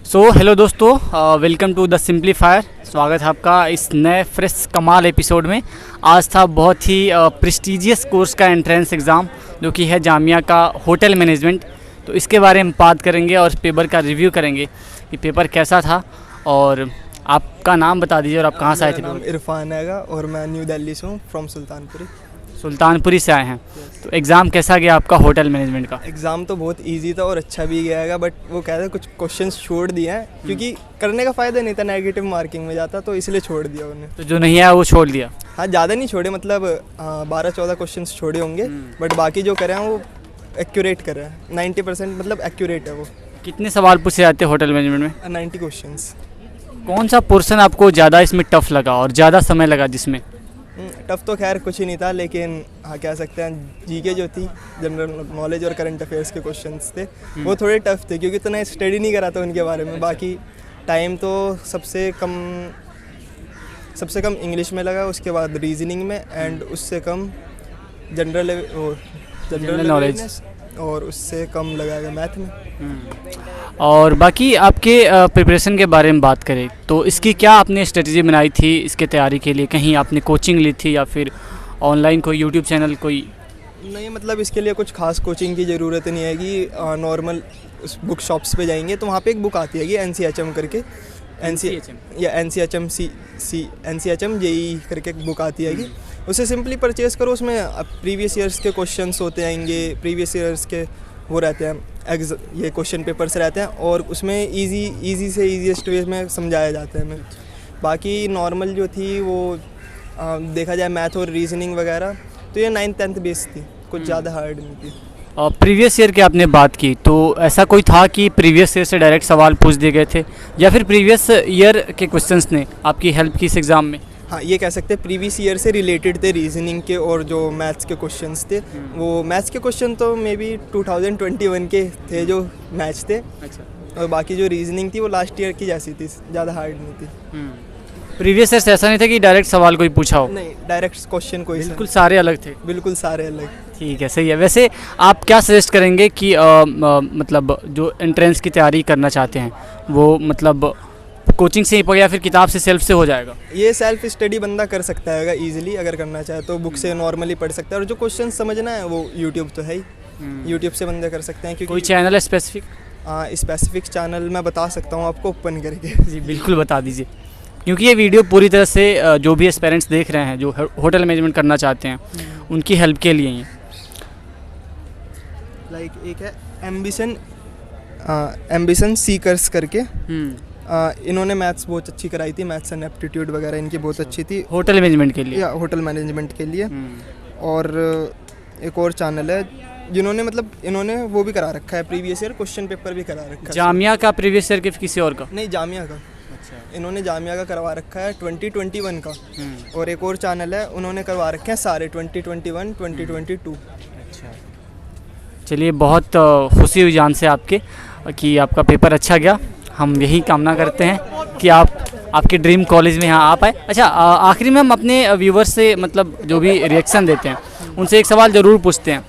Hello दोस्तों, welcome to the simplifier. स्वागत है आपका इस नए फ्रेश कमाल एपिसोड में। आज था बहुत ही प्रेस्टिजियस कोर्स का एंट्रेंस एग्ज़ाम जो कि है जामिया का होटल मैनेजमेंट। तो इसके बारे में बात करेंगे और पेपर का रिव्यू करेंगे कि पेपर कैसा था। और आपका नाम बता दीजिए और आप कहाँ से आए थे। मेरा नाम इरफान हैगा और मैं न्यू दिल्ली से हूँ, फ्रॉम सुल्तानपुरी से आए हैं। तो एग्ज़ाम कैसा गया आपका होटल मैनेजमेंट का? एग्ज़ाम तो बहुत इजी था और अच्छा भी गया है, बट वो कहते हैं कुछ क्वेश्चंस छोड़ दिए हैं क्योंकि करने का फ़ायदा नहीं था, नेगेटिव मार्किंग में जाता, तो इसलिए छोड़ दिया उन्होंने। तो जो नहीं आया वो छोड़ दिया? हाँ, ज़्यादा नहीं छोड़े, मतलब 12-14 क्वेश्चन छोड़े होंगे, बट बाकी जो करे हैं वो एक्यूरेट कर रहे हैं। 90% मतलब एक्यूरेट है वो। कितने सवाल पूछे जाते हैं होटल मैनेजमेंट में? 90 क्वेश्चंस। कौन सा पोर्शन आपको ज़्यादा इसमें टफ़ लगा और ज़्यादा समय लगा जिसमें? टफ़ तो खैर कुछ ही नहीं था, लेकिन हाँ कह सकते हैं जीके जो थी, जनरल नॉलेज और करंट अफेयर्स के क्वेश्चंस थे, वो थोड़े टफ़ थे क्योंकि इतना स्टडी नहीं करा था उनके बारे में। बाकी टाइम तो सबसे कम इंग्लिश में लगा, उसके बाद रीजनिंग में, एंड उससे कम जनरल नॉलेज, और उससे कम लगाएगा मैथ में। और बाकी आपके प्रिपरेशन के बारे में बात करें तो इसकी क्या आपने स्ट्रेटजी बनाई थी इसके तैयारी के लिए? कहीं आपने कोचिंग ली थी या फिर ऑनलाइन कोई यूट्यूब चैनल कोई? नहीं, मतलब इसके लिए कुछ खास कोचिंग की ज़रूरत नहीं है कि नॉर्मल बुक शॉप्स पे जाएंगे तो वहाँ पे एक बुक आती है कि NCHM करके, NCHM JEE करके एक बुक आती है कि उसे सिंपली परचेज़ करो। उसमें प्रीवियस ईयर्स के क्वेश्चंस होते आएंगे, प्रीवियस ईयर्स के वो रहते हैं, ये क्वेश्चन पेपर्स रहते हैं, और उसमें इजी से ईजीएस्ट वे में समझाया जाता है हमें। बाकी नॉर्मल जो थी वो देखा जाए मैथ और रीजनिंग वगैरह, तो ये 9th-10th बेस थी, कुछ ज़्यादा हार्ड नहीं थी। और प्रीवियस ईयर की आपने बात की तो ऐसा कोई था कि प्रीवियस ईयर से डायरेक्ट सवाल पूछ दिए गए थे या फिर प्रीवियस ईयर के क्वेश्चंस ने आपकी हेल्प की इस एग्ज़ाम में? हाँ, ये कह सकते हैं प्रीवियस ईयर से रिलेटेड थे रीजनिंग के, और जो मैथ्स के क्वेश्चंस थे वो मैथ्स के क्वेश्चन तो मे बी 2021 के थे जो मैथ्स थे। अच्छा। और बाकी जो रीजनिंग थी वो लास्ट ईयर की जैसी थी, ज़्यादा हार्ड नहीं थी। प्रीवियस ईयर से ऐसा नहीं था कि डायरेक्ट सवाल कोई पूछा हो? नहीं, डायरेक्ट क्वेश्चन कोई बिल्कुल सारे अलग थे? बिल्कुल सारे अलग। ठीक है, सही है। वैसे आप क्या सजेस्ट करेंगे कि मतलब जो एंट्रेंस की तैयारी करना चाहते हैं वो मतलब कोचिंग से ही पढ़े या फिर किताब से सेल्फ से हो जाएगा? ये सेल्फ स्टडी बंदा कर सकता है ईजिली, अगर करना चाहे तो बुक से नॉर्मली पढ़ सकता है, और जो क्वेश्चन समझना है वो यूट्यूब तो है ही, यूट्यूब से बंदे कर सकते हैं। क्योंकि कोई चैनल है स्पेसिफिक? स्पेसिफिक चैनल मैं बता सकता हूँ आपको ओपन करके। जी बिल्कुल बता दीजिए, क्योंकि ये वीडियो पूरी तरह से जो भी एस्पेरेंट्स देख रहे हैं जो होटल मैनेजमेंट करना चाहते हैं उनकी हेल्प के लिए ही। लाइक एक है एम्बिशन सीकर्स करके, इन्होंने मैथ्स बहुत अच्छी कराई थी, मैथ्स एंड एप्टीट्यूड वगैरह इनकी बहुत अच्छी थी होटल मैनेजमेंट के लिए, या होटल मैनेजमेंट के लिए। और एक और चैनल है जिन्होंने मतलब इन्होंने वो भी करा रखा है, प्रीवियस ईयर क्वेश्चन पेपर भी करा रखा है। जामिया का प्रीवियस ईयर के किसी और का? नहीं, जामिया का। अच्छा। इन्होंने जामिया का करवा रखा है 2021 का। और एक और चैनल है, उन्होंने करवा रखे हैं सारे 2021, 2022। अच्छा, चलिए बहुत खुशी हुई जान से आपके कि आपका पेपर अच्छा गया। हम यही कामना करते हैं कि आपके ड्रीम कॉलेज में यहाँ आ पाए। अच्छा, आखिरी में हम अपने व्यूवर्स से मतलब जो भी रिएक्शन देते हैं उनसे एक सवाल ज़रूर पूछते हैं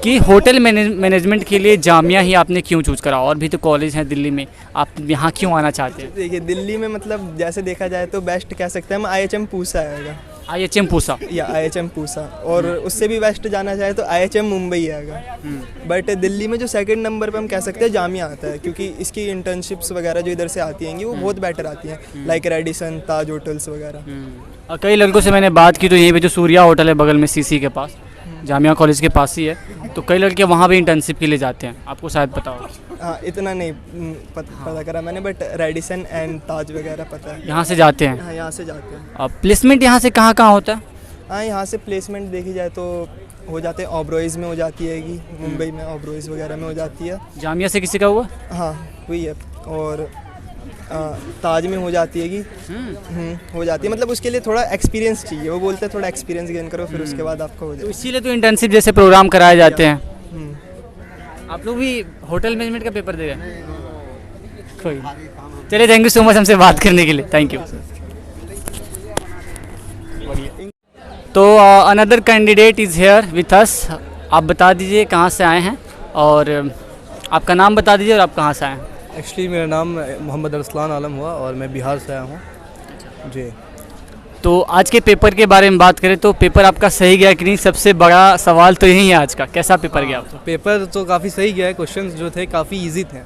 कि होटल मैनेजमेंट के लिए जामिया ही आपने क्यों चूज़ करा? और भी तो कॉलेज हैं दिल्ली में, आप यहाँ क्यों आना चाहते हैं? देखिए, दिल्ली में मतलब जैसे देखा जाए तो बेस्ट कह सकते हैं हम IHM पूसा आएगा, IHM पूसा या IHM पूसा, और उससे भी बेस्ट जाना चाहे तो IHM मुंबई आएगा। बट दिल्ली में जो सेकंड नंबर पे हम कह सकते हैं जामिया आता है, क्योंकि इसकी इंटर्नशिप्स वगैरह जो इधर से आती हैं वो बहुत बेटर आती हैं, लाइक रेडिसन, ताज होटल्स वगैरह। कई लड़कों से मैंने बात की तो यहीं पे जो सूर्या होटल है बगल में CC के पास, जामिया कॉलेज के पास ही है, तो कई लड़के वहाँ भी इंटर्नशिप के लिए जाते हैं, आपको शायद पता होगा। हाँ, इतना नहीं पता करा मैंने, बट रेडिसन एंड ताज वगैरह पता है। यहाँ से जाते हैं? हाँ, यहाँ से जाते हैं। प्लेसमेंट यहाँ से कहाँ कहाँ होता है? हाँ, यहाँ से प्लेसमेंट देखी जाए तो हो जाते हैं, ओबरॉयज़ में हो जाती है, मुंबई में ओबरॉयज़ वगैरह में हो जाती है। जामिया से किसी का हुआ? हाँ, वही है। और ताज में हो जाती है हो जाती है, मतलब उसके लिए थोड़ा एक्सपीरियंस चाहिए, वो बोलते हैं थोड़ा एक्सपीरियंस गेन करो फिर उसके बाद आपको हो जाए। तो इसीलिए तो इंटर्नशिप जैसे प्रोग्राम कराए जाते हैं। आप लोग भी होटल मैनेजमेंट का पेपर दे रहे हैं? कोई, चलिए, थैंक यू सो मच हमसे बात करने के लिए, थैंक यू। तो another candidate is here with us. आप बता दीजिए कहाँ से आए हैं और आपका नाम बता दीजिए और आप कहाँ से आए हैं। एक्चुअली मेरा नाम मोहम्मद अरसलान आलम हुआ और मैं बिहार से आया हूँ जी। तो आज के पेपर के बारे में बात करें तो पेपर आपका सही गया कि नहीं, सबसे बड़ा सवाल तो यही है आज का, कैसा पेपर गया आपका? पेपर तो काफ़ी सही गया है, क्वेश्चंस जो थे काफ़ी इजी थे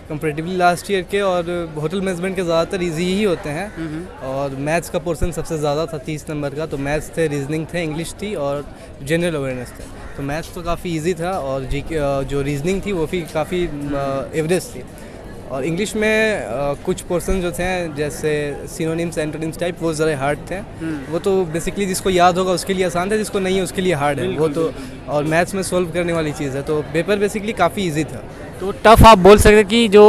कंपैरेटिवली लास्ट ईयर के, और होटल मैनेजमेंट के ज़्यादातर इजी ही होते हैं। और मैथ्स का पोर्शन सबसे ज़्यादा था 30 नंबर का, तो मैथ्स थे, रीजनिंग थे, इंग्लिश थी और जनरल अवेयरनेस थे। तो मैथ्स तो काफ़ी ईजी था और जो रीजनिंग थी वो भी काफ़ी एवरेज थी। और इंग्लिश में कुछ पोर्शन जो थे जैसे सिनोनिम्स एंटोनिम्स टाइप वो ज़रा हार्ड थे। वो तो बेसिकली जिसको याद होगा उसके लिए आसान था, जिसको नहीं है उसके लिए हार्ड है वो तो। और मैथ्स में सोल्व करने वाली चीज़ है, तो पेपर बेसिकली काफ़ी इजी था। तो टफ आप बोल सकते हैं कि जो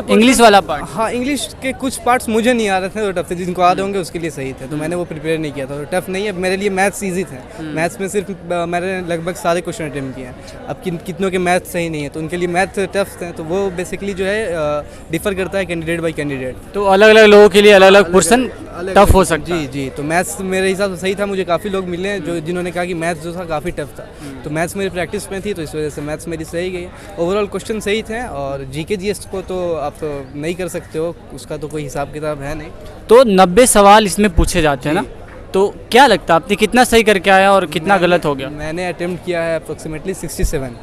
इंग्लिश वाला पार्ट? हाँ, इंग्लिश के कुछ पार्ट्स मुझे नहीं आ रहे थे तो टफ थे, जिनको आ रहे होंगे उसके लिए सही थे, तो मैंने वो प्रिपेयर नहीं किया था। तो टफ नहीं है मेरे लिए, मैथ्स इजी थे। मैथ्स में सिर्फ मैंने लगभग सारे क्वेश्चन अटेम्प्ट किए हैं। अब कितनों के मैथ्स सही नहीं है तो उनके लिए मैथ टफ थे, तो वो बेसिकली जो है डिफर करता है कैंडिडेट बाई कैंडिडेट। तो अलग अलग लोगों के लिए अलग अलग पोर्शन टफ हो सकता है। जी। तो मैथ्स मेरे हिसाब से सही था। मुझे काफ़ी लोग मिले हैं जो जिन्होंने कहा कि मैथ्स जो था काफ़ी टफ था, तो मैथ्स मेरी प्रैक्टिस में थी तो इस वजह से मैथ्स मेरी सही गई। ओवरऑल क्वेश्चन सही थे। और जीके जीएस को तो आप नहीं कर सकते हो, उसका तो कोई हिसाब किताब है नहीं। तो 90 सवाल इसमें पूछे जाते हैं ना, तो क्या लगता है आपने कितना सही करके आया और कितना गलत हो गया? मैंने अटेम्प्ट किया है अप्रोक्सीमेटली 67।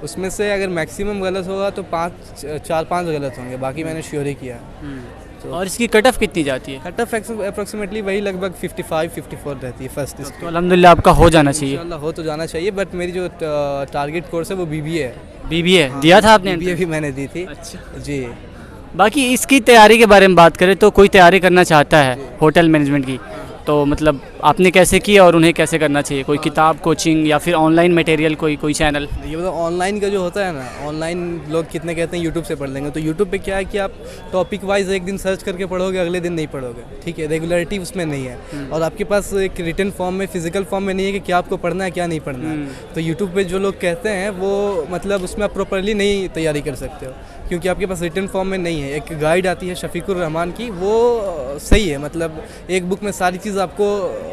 उसमें से अगर मैक्सिमम गलत होगा तो 4-5 गलत होंगे, बाकी मैंने श्योर ही किया है। और इसकी कट ऑफ कितनी जाती है? कट ऑफ अप्रोक्सीमेटली वही लगभग 55-54 रहती है फर्स्ट इसकी। तो अल्हम्दुलिल्लाह आपका हो जाना चाहिए। इंशाल्लाह हो तो जाना चाहिए, बट मेरी जो टारगेट कोर्स है वो बीबीए है। बीबीए दिया था आपने? बीबीए भी मैंने दी थी। अच्छा जी। बाकी इसकी तैयारी के बारे में बात करें तो कोई तैयारी करना चाहता है होटल मैनेजमेंट की, तो मतलब आपने कैसे की और उन्हें कैसे करना चाहिए? कोई किताब, कोचिंग या फिर ऑनलाइन मटेरियल, कोई चैनल? ये मतलब ऑनलाइन का जो होता है ना, ऑनलाइन लोग कितने कहते हैं यूट्यूब से पढ़ लेंगे, तो यूट्यूब पे क्या है कि आप टॉपिक वाइज एक दिन सर्च करके पढ़ोगे, अगले दिन नहीं पढ़ोगे, ठीक है। रेगुलरिटी उसमें नहीं है और आपके पास एक रिटन फॉर्म में, फिजिकल फॉर्म में नहीं है कि क्या आपको पढ़ना है क्या नहीं पढ़ना है। तो यूट्यूब पे जो लोग कहते हैं वो मतलब उसमें आप प्रॉपरली नहीं तैयारी कर सकते हो, क्योंकि आपके पास रिटन फॉर्म में नहीं है। एक गाइड आती है शफीकुर रहमान की, वो सही है, मतलब एक बुक में सारी चीज़ आपको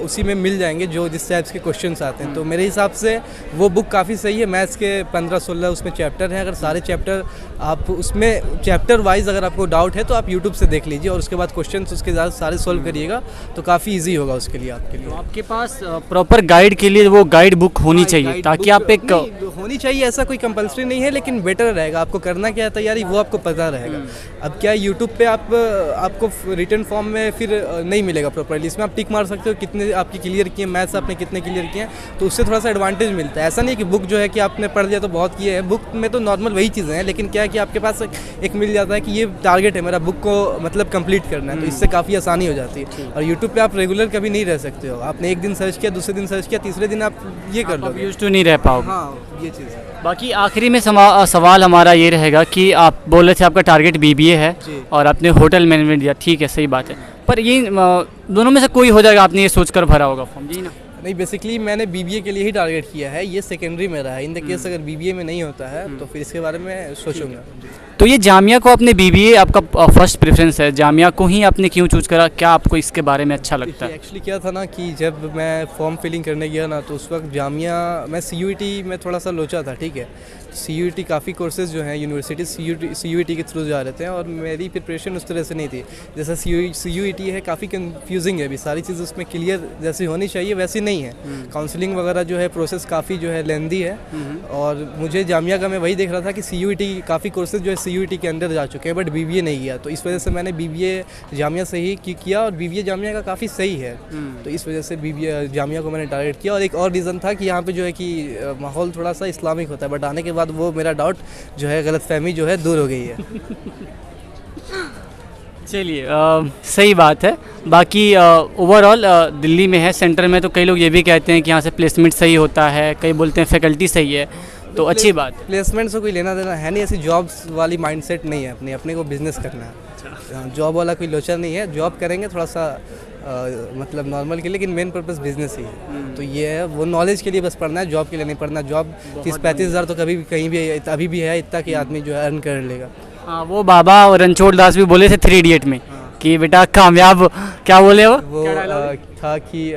उसी में मिल जाएंगे जो जिस टाइप्स के क्वेश्चंस आते हैं। तो मेरे हिसाब से वो बुक काफ़ी सही है। मैथ्स के 15-16 उसमें चैप्टर हैं, अगर सारे चैप्टर आप उसमें चैप्टर वाइज अगर आपको डाउट है तो आप यूट्यूब से देख लीजिए और उसके बाद क्वेश्चंस उसके सारे सॉल्व करिएगा, तो काफ़ी ईजी होगा उसके लिए आपके लिए। तो आपके पास प्रॉपर गाइड के लिए वो गाइड बुक होनी चाहिए ताकि आप एक होनी चाहिए, ऐसा कोई कंपलसरी नहीं है, लेकिन बेटर रहेगा। आपको करना क्या है तैयारी वो आपको पता रहेगा। अब क्या यूट्यूब पे आपको रिटन फॉर्म में फिर नहीं मिलेगा प्रॉपर्ली, इसमें आप टिक मार सकते हो कितने आपकी क्लियर किए, मैथ्स आपने कितने क्लियर किए हैं, तो उससे थोड़ा सा एडवांटेज मिलता है। ऐसा नहीं कि बुक जो है कि आपने पढ़ लिया तो बहुत किए हैं, बुक में तो नॉर्मल वही चीज़ें हैं, लेकिन क्या है कि आपके पास एक मिल जाता है कि ये टारगेट है मेरा, बुक को मतलब कंप्लीट करना है, तो इससे काफ़ी आसानी हो जाती है। और यूट्यूब पे आप रेगुलर कभी नहीं रह सकते हो, आपने एक दिन सर्च किया, दूसरे दिन सर्च किया, तीसरे दिन आप ये कर लो, यूज टू नहीं रह पाओगे। हाँ, ये चीज़ है। बाकी आखिरी में सवाल हमारा ये रहेगा कि आप बोल रहे थे आपका टारगेट बीबीए है और आपने होटल मैनेजमेंट दिया, ठीक है, सही बात है, पर ये दोनों में से कोई हो जाएगा, आपने ये सोचकर भरा होगा फॉर्म? जी ना, नहीं, बेसिकली मैंने बीबीए के लिए ही टारगेट किया है, ये सेकेंडरी मेरा है। इन द केस अगर बीबीए में नहीं होता है तो फिर इसके बारे में सोचूंगा। तो ये जामिया को आपने बीबीए आपका फर्स्ट प्रेफरेंस है, जामिया को ही आपने क्यों चूज करा? क्या आपको इसके बारे में अच्छा लगता है? एक्चुअली क्या था ना कि जब मैं फॉर्म फिलिंग करने गया ना तो उस वक्त जामिया मैं सीयूईटी में थोड़ा सा लोचा था, ठीक है। सीयूईटी काफ़ी कोर्सेज जो हैं यूनिवर्सिटी सीयूईटी के थ्रू जा रहे थे और मेरी प्रिपरेशन उस तरह से नहीं थी। जैसा सीयूईटी है काफ़ी कंफ्यूजिंग है, अभी सारी चीज़ें उसमें क्लियर जैसी होनी चाहिए वैसी नहीं है। काउंसलिंग वगैरह जो है प्रोसेस काफ़ी जो है लेंदी है। और मुझे जामिया का मैं वही देख रहा था कि सीयूईटी काफ़ी कोर्सेज जो है सीयूईटी के अंदर जा चुके हैं, बट बीबीए नहीं किया, तो इस वजह से मैंने बीबीए जामिया से ही किया और बीबीए जामिया का काफ़ी सही है, तो इस वजह से बीबीए जामिया को मैंने टारगेट किया। और एक और रीज़न था कि यहाँ पे जो है कि माहौल थोड़ा सा इस्लामिक होता है, बट आने के बाद वो मेरा डाउट जो है, गलतफहमी जो है दूर हो गई है। चलिए, सही बात है। बाकी ओवरऑल दिल्ली में है, सेंटर में, तो कई लोग ये भी कहते हैं कि यहाँ से प्लेसमेंट सही होता है, कई बोलते हैं फैकल्टी सही है, तो अच्छी बात। प्लेसमेंट से कोई लेना देना है नहीं, ऐसी जॉब्स वाली माइंडसेट नहीं है, अपने को बिजनेस करना है। जॉब वाला कोई लोचा नहीं है, जॉब करेंगे थोड़ा सा मतलब नॉर्मल के लिए, लेकिन मेन पर्पस बिजनेस ही है। तो ये है, वो नॉलेज के लिए बस पढ़ना है, जॉब के लिए नहीं पढ़ना। जॉब 30-35 हज़ार तो कभी भी कहीं भी अभी भी है, इतना कि आदमी जो है अर्न कर लेगा। हाँ, वो बाबा और रणछोड़ दास भी बोले थे 3 इडियट में कि बेटा कामयाब, क्या बोले वो था कि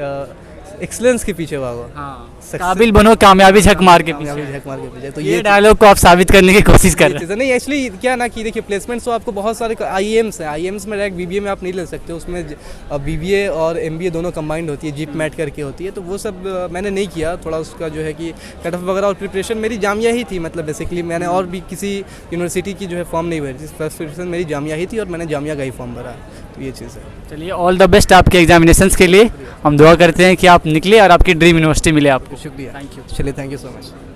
एक्सलेंस के पीछे भागो। हाँ, Success- काबिल बनो कामयाबी झक मार के कामयाबी पीछे। झक मार के पीछे। तो ये डायलॉग को आप साबित करने की कोशिश कर रहे हैं। चीज़ें नहीं, एक्चुअली क्या ना कि देखिए प्लेसमेंट्स तो आपको बहुत सारे IIMs हैं, IIMs में डायरेक्ट BBA में आप नहीं ले सकते, उसमें BBA और MBA दोनों कंबाइंड होती है, जीप मैट करके होती है, तो वो सब मैंने नहीं किया। थोड़ा उसका जो है कि कट ऑफ वगैरह और प्रिपरेशन मेरी जामिया ही थी, मतलब बेसिकली मैंने और भी किसी यूनिवर्सिटी की जो है फॉर्म नहीं भरी, फर्स्ट प्रिपरेशन मेरी जामिया ही थी और मैंने जामिया का ही फॉर्म भरा, तो ये चीज़ है। चलिए, ऑल द बेस्ट आपके एग्जामिनेशंस के लिए। हम दुआ करते हैं कि आप निकले और आपकी ड्रीम यूनिवर्सिटी मिले आपको। शुक्रिया, थैंक यू। चलिए, थैंक यू सो मच।